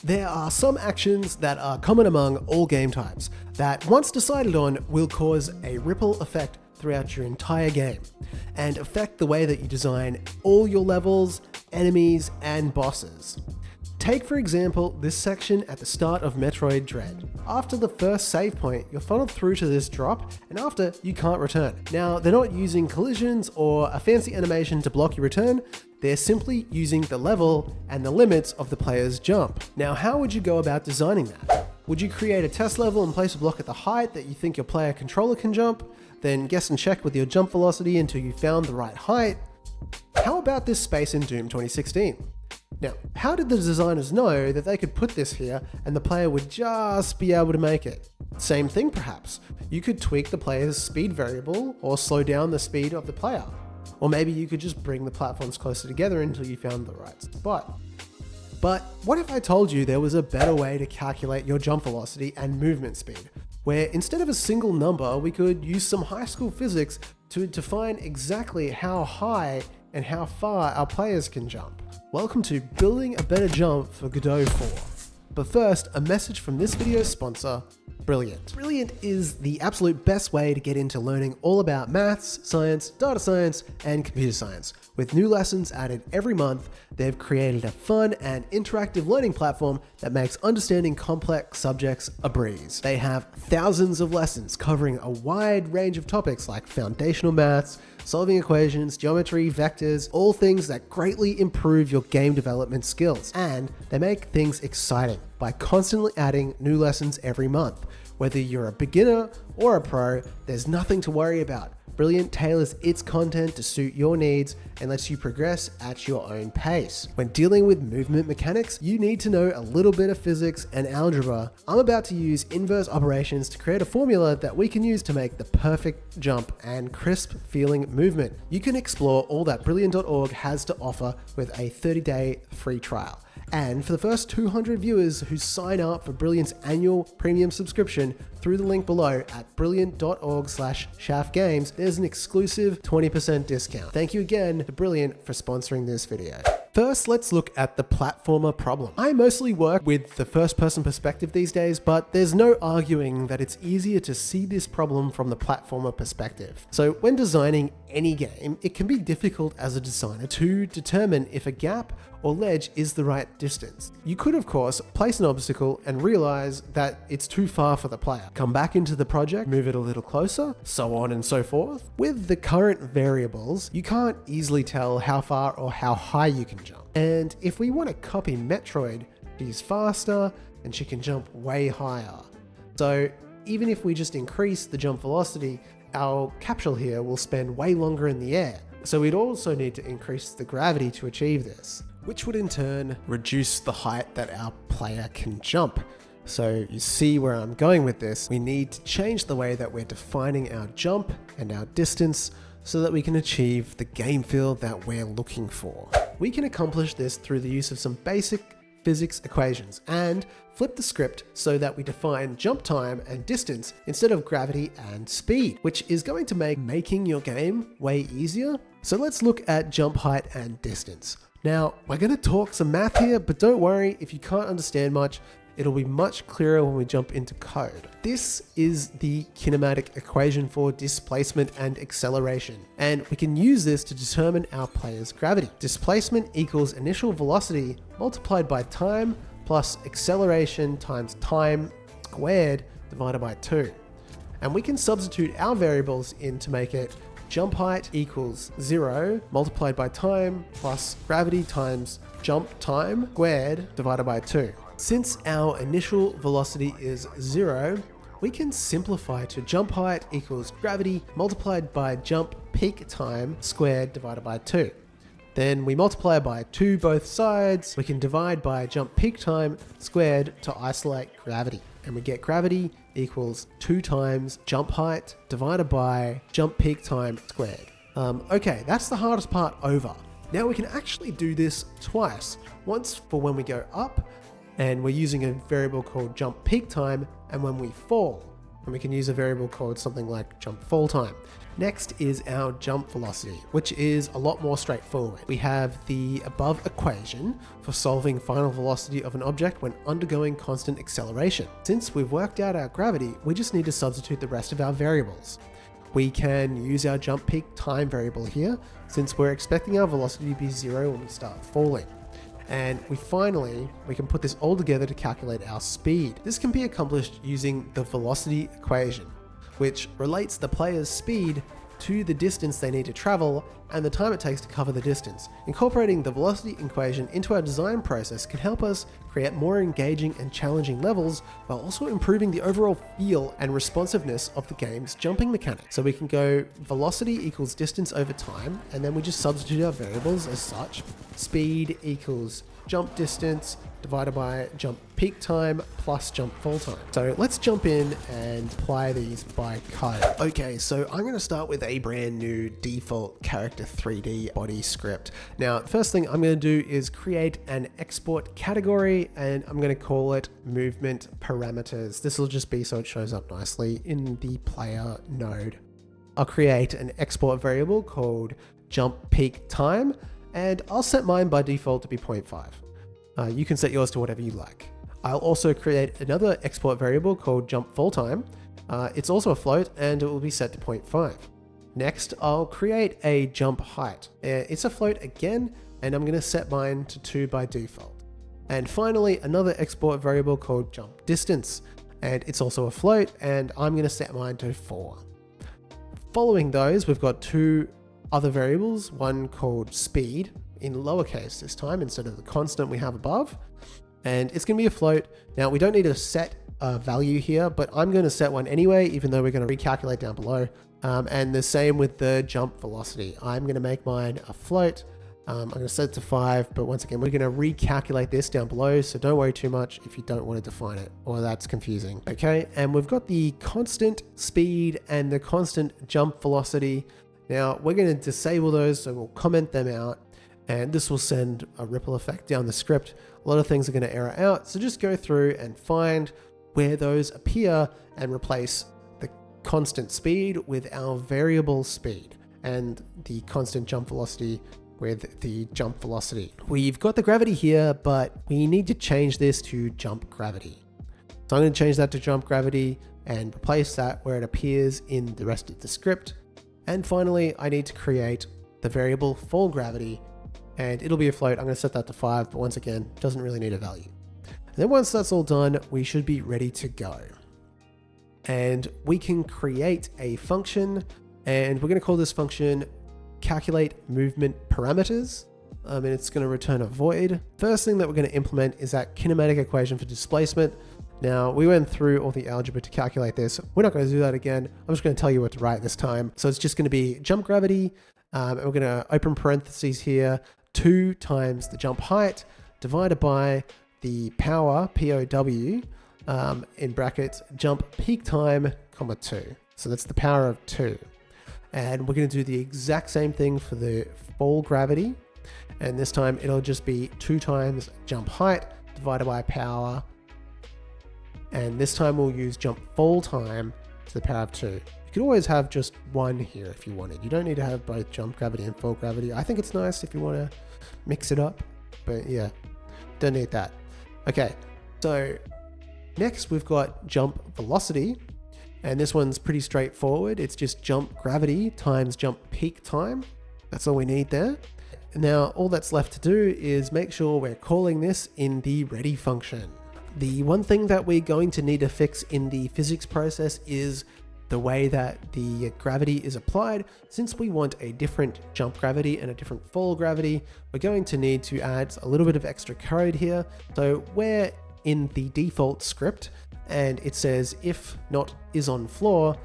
There are some actions that are common among all game types that, once decided on, will cause a ripple effect throughout your entire game and affect the way that you design all your levels, enemies, and bosses. Take, for example, this section at the start of Metroid Dread. After the first save point, you're funneled through to this drop, and after, you can't return. Now, they're not using collisions or a fancy animation to block your return, they're simply using the level and the limits of the player's jump. Now, how would you go about designing that? Would you create a test level and place a block at the height that you think your player controller can jump, then guess and check with your jump velocity until you found the right height? How about this space in Doom 2016? Now, how did the designers know that they could put this here and the player would just be able to make it? Same thing perhaps. You could tweak the player's speed variable or slow down the speed of the player. Or maybe you could just bring the platforms closer together until you found the right spot. But what if I told you there was a better way to calculate your jump velocity and movement speed, where instead of a single number, we could use some high school physics to define exactly how high and how far our players can jump? Welcome to Building a Better Jump for Godot 4. But first, a message from this video's sponsor, Brilliant. Brilliant is the absolute best way to get into learning all about maths, science, data science, and computer science. With new lessons added every month, they've created a fun and interactive learning platform that makes understanding complex subjects a breeze. They have thousands of lessons covering a wide range of topics like foundational maths, solving equations, geometry, vectors, all things that greatly improve your game development skills. And they make things exciting by constantly adding new lessons every month. Whether you're a beginner or a pro, there's nothing to worry about. Brilliant tailors its content to suit your needs and lets you progress at your own pace. When dealing with movement mechanics, you need to know a little bit of physics and algebra. I'm about to use inverse operations to create a formula that we can use to make the perfect jump and crisp feeling movement. You can explore all that Brilliant.org has to offer with a 30-day free trial. And for the first 200 viewers who sign up for Brilliant's annual premium subscription through the link below at brilliant.org/shaftgames, there's an exclusive 20% discount. Thank you again to Brilliant for sponsoring this video. First, let's look at the platformer problem. I mostly work with the first-person perspective these days, but there's no arguing that it's easier to see this problem from the platformer perspective. So when designing any game, it can be difficult as a designer to determine if a gap or ledge is the right distance. You could, of course, place an obstacle and realize that it's too far for the player. Come back into the project, move it a little closer, so on and so forth. With the current variables, you can't easily tell how far or how high you can jump. And if we want to copy Metroid, she's faster and she can jump way higher. So even if we just increase the jump velocity, our capsule here will spend way longer in the air. So we'd also need to increase the gravity to achieve this, which would in turn reduce the height that our player can jump. So you see where I'm going with this. We need to change the way that we're defining our jump and our distance so that we can achieve the game feel that we're looking for. We can accomplish this through the use of some basic physics equations and flip the script so that we define jump time and distance instead of gravity and speed, which is going to make making your game way easier. So let's look at jump height and distance. Now, we're going to talk some math here, but don't worry if you can't understand much. It'll be much clearer when we jump into code. This is the kinematic equation for displacement and acceleration, and we can use this to determine our player's gravity. Displacement equals initial velocity multiplied by time plus acceleration times time squared divided by 2. And we can substitute our variables in to make it jump height equals 0 multiplied by time plus gravity times jump time squared divided by 2. Since our initial velocity is 0, we can simplify to jump height equals gravity multiplied by jump peak time squared divided by 2. Then we multiply by 2 both sides. We can divide by jump peak time squared to isolate gravity. And we get gravity equals 2 times jump height divided by jump peak time squared. Okay, that's the hardest part over. Now we can actually do this twice. Once for when we go up, and we're using a variable called jump peak time, and when we fall. and we can use a variable called something like jump fall time. Next is our jump velocity, which is a lot more straightforward. We have the above equation for solving final velocity of an object when undergoing constant acceleration. Since we've worked out our gravity, we just need to substitute the rest of our variables. We can use our jump peak time variable here, since we're expecting our velocity to be 0 when we start falling. And we can put this all together to calculate our speed. This can be accomplished using the velocity equation, which relates the player's speed to the distance they need to travel and the time it takes to cover the distance. Incorporating the velocity equation into our design process can help us create more engaging and challenging levels while also improving the overall feel and responsiveness of the game's jumping mechanics. So we can go velocity equals distance over time, and then we just substitute our variables as such. Speed equals jump distance divided by jump peak time plus jump fall time. So let's jump in and apply these by code. Okay, so I'm going to start with a brand new default character 3D body script. Now, the first thing I'm going to do is create an export category, and I'm going to call it movement parameters. This will just be so it shows up nicely in the player node. I'll create an export variable called jump peak time, and I'll set mine by default to be 0.5. You can set yours to whatever you like. I'll also create another export variable called jump fall time. It's also a float, and it will be set to 0.5. Next, I'll create a jump height. It's a float again, and I'm going to set mine to 2 by default. And finally, another export variable called jump distance, and it's also a float, and I'm going to set mine to 4. Following those, we've got 2 other variables, one called speed, in lowercase this time instead of the constant we have above, and it's going to be a float. Now, we don't need to set a value here, but I'm going to set one anyway, even though we're going to recalculate down below. And the same with the jump velocity. I'm going to make mine a float. I'm going to set it to 5, but once again, we're going to recalculate this down below, so don't worry too much if you don't want to define it, or that's confusing. Okay, and we've got the constant speed and the constant jump velocity. Now, we're going to disable those, so we'll comment them out, and this will send a ripple effect down the script. A lot of things are going to error out, so just go through and find where those appear and replace the constant speed with our variable speed and the constant jump velocity with the jump velocity. We've got the gravity here, but we need to change this to jump gravity. So I'm going to change that to jump gravity and replace that where it appears in the rest of the script. And finally, I need to create the variable fall gravity, and it'll be a float. I'm going to set that to 5, but once again, doesn't really need a value. And then once that's all done, we should be ready to go. And we can create a function, and we're going to call this function calculate movement parameters. And it's going to return a void. First thing that we're going to implement is that kinematic equation for displacement. Now, we went through all the algebra to calculate this. We're not going to do that again. I'm just going to tell you what to write this time. So it's just going to be jump gravity, and we're going to open parentheses here, 2 times the jump height divided by the power, POW, in brackets, jump peak time, comma 2. So that's the power of 2. And we're going to do the exact same thing for the fall gravity. And this time it'll just be 2 times jump height divided by power. And this time we'll use jump fall time to the power of 2. You could always have just one here if you wanted. You don't need to have both jump gravity and fall gravity. I think it's nice if you want to mix it up, but yeah, don't need that. Okay, so next we've got jump velocity, and this one's pretty straightforward. It's just jump gravity times jump peak time. That's all we need there. Now, all that's left to do is make sure we're calling this in the ready function. The one thing that we're going to need to fix in the physics process is the way that the gravity is applied. Since we want a different jump gravity and a different fall gravity, we're going to need to add a little bit of extra code here. So we're in the default script, and it says if not is on floor,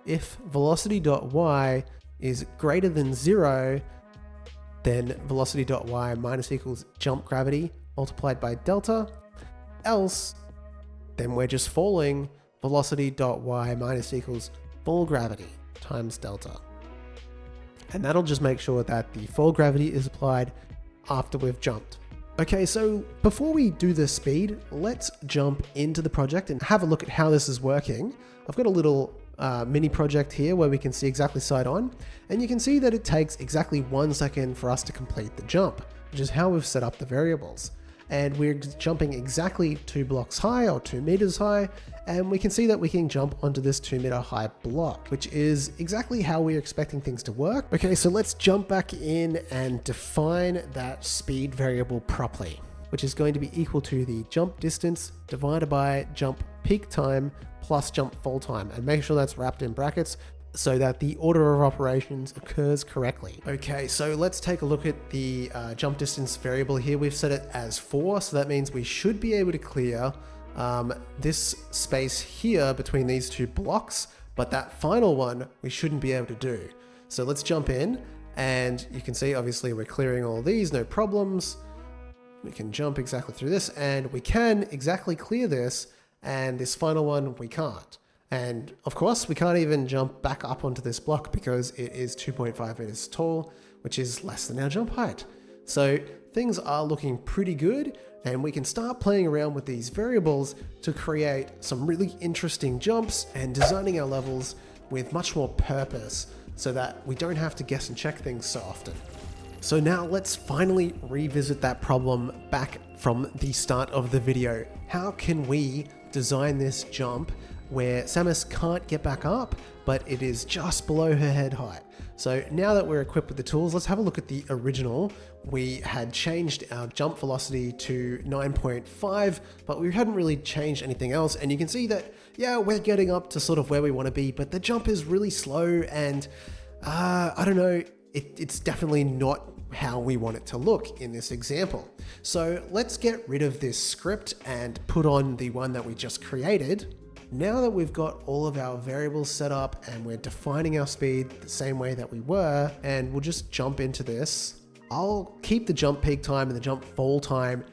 if velocity.y is greater than 0, then velocity.y minus equals jump gravity multiplied by delta. Else, then we're just falling, velocity.y minus equals fall gravity times delta. And that'll just make sure that the fall gravity is applied after we've jumped. Okay, so before we do the speed, let's jump into the project and have a look at how this is working. I've got a little mini project here where we can see exactly side on, and you can see that it takes exactly 1 second for us to complete the jump, which is how we've set up the variables. And we're jumping exactly 2 blocks high or 2 meters high, and we can see that we can jump onto this 2 meter high block, which is exactly how we're expecting things to work. Okay, so let's jump back in and define that speed variable properly, which is going to be equal to the jump distance divided by jump peak time plus jump fall time, and make sure that's wrapped in brackets so that the order of operations occurs correctly. Okay, so let's take a look at the jump distance variable here. We've set it as 4, so that means we should be able to clear this space here between these 2 blocks, but that final one we shouldn't be able to do. So let's jump in, and you can see obviously we're clearing all these, no problems. We can jump exactly through this, and we can exactly clear this, and this final one we can't. And of course, we can't even jump back up onto this block because it is 2.5 meters tall, which is less than our jump height. So things are looking pretty good, and we can start playing around with these variables to create some really interesting jumps and designing our levels with much more purpose so that we don't have to guess and check things so often. So now let's finally revisit that problem back from the start of the video. How can we design this jump where Samus can't get back up, but it is just below her head height? So now that we're equipped with the tools, let's have a look at the original. We had changed our jump velocity to 9.5, but we hadn't really changed anything else. And you can see that, yeah, we're getting up to sort of where we want to be, but the jump is really slow, and I don't know, it's definitely not how we want it to look in this example. So let's get rid of this script and put on the one that we just created. Now that we've got all of our variables set up and we're defining our speed the same way that we were, and we'll just jump into this. I'll keep the jump peak time and the jump fall time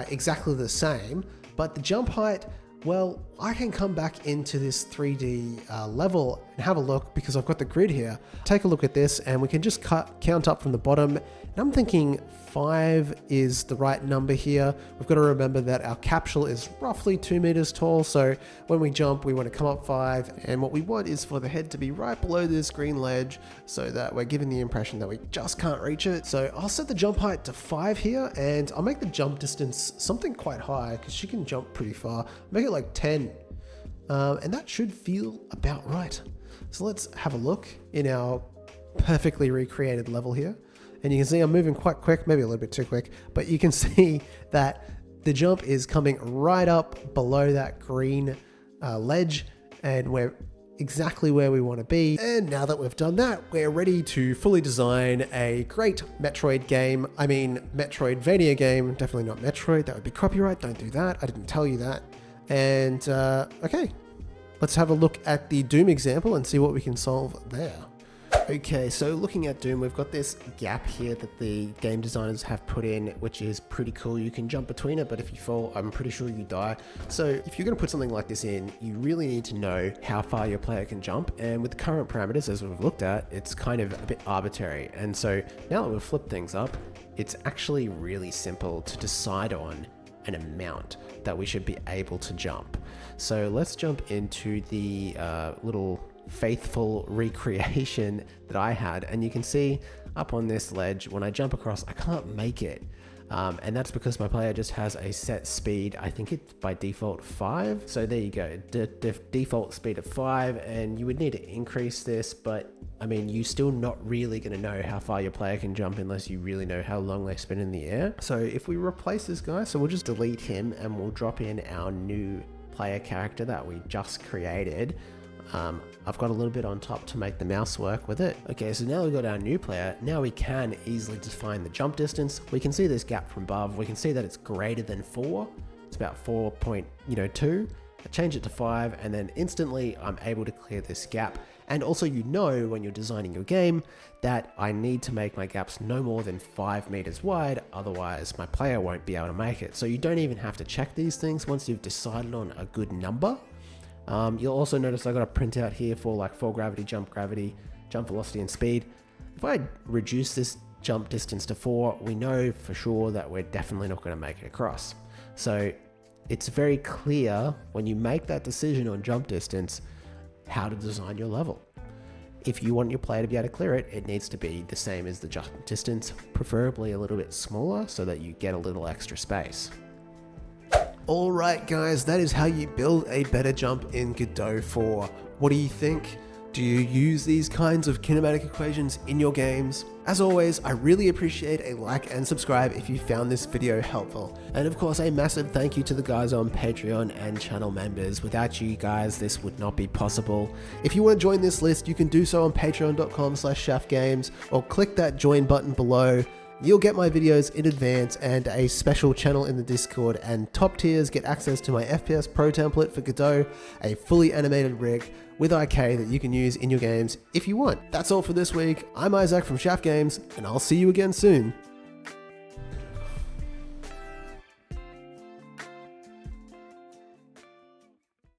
exactly the same, but the jump height, well, I can come back into this 3D level and have a look because I've got the grid here. Take a look at this, and we can just count up from the bottom. And I'm thinking 5 is the right number here. We've got to remember that our capsule is roughly 2 meters tall. So when we jump, we want to come up 5. And what we want is for the head to be right below this green ledge so that we're giving the impression that we just can't reach it. So I'll set the jump height to 5 here, and I'll make the jump distance something quite high because she can jump pretty far. Make it like 10. And that should feel about right. So let's have a look in our perfectly recreated level here. And you can see I'm moving quite quick, maybe a little bit too quick, but you can see that the jump is coming right up below that green ledge, and we're exactly where we want to be. And now that we've done that, we're ready to fully design a great Metroidvania game. Definitely not Metroid, that would be copyright, don't do that, I didn't tell you that. And okay, let's have a look at the Doom example and see what we can solve there. Okay, so looking at Doom, we've got this gap here that the game designers have put in, which is pretty cool. You can jump between it, but if you fall, I'm pretty sure you die. So if you're going to put something like this in, you really need to know how far your player can jump. And with the current parameters, as we've looked at, it's kind of a bit arbitrary. And so now that we've flipped things up, it's actually really simple to decide on an amount that we should be able to jump. So let's jump into the little faithful recreation that I had, and you can see up on this ledge, when I jump across, I can't make it. And that's because my player just has a set speed. I think it's by default 5. So there you go, default speed of 5, and you would need to increase this, but I mean, you're still not really going to know how far your player can jump unless you really know how long they spin in the air. So if we replace this guy, so we'll just delete him and we'll drop in our new player character that we just created. I've got a little bit on top to make the mouse work with it. Okay, so now we've got our new player. Now we can easily define the jump distance. We can see this gap from above. We can see that it's greater than 4. It's about 4.2. I change it to 5, and then instantly I'm able to clear this gap. And also, you know, when you're designing your game, that I need to make my gaps no more than 5 meters wide, otherwise my player won't be able to make it. So you don't even have to check these things once you've decided on a good number. You'll also notice I got a printout here for like fall gravity, jump velocity, and speed. If I reduce this jump distance to 4, we know for sure that we're definitely not going to make it across. So it's very clear when you make that decision on jump distance how to design your level. If you want your player to be able to clear it, it needs to be the same as the jump distance, preferably a little bit smaller so that you get a little extra space. Alright guys, that is how you build a better jump in Godot 4. What do you think? Do you use these kinds of kinematic equations in your games? As always, I really appreciate a like and subscribe if you found this video helpful. And of course, a massive thank you to the guys on Patreon and channel members. Without you guys, this would not be possible. If you want to join this list, you can do so on patreon.com/shaftgames or click that join button below. You'll get my videos in advance and a special channel in the Discord, and top tiers get access to my FPS Pro template for Godot, a fully animated rig with IK that you can use in your games if you want. That's all for this week. I'm Isaac from Shaft Games, and I'll see you again soon.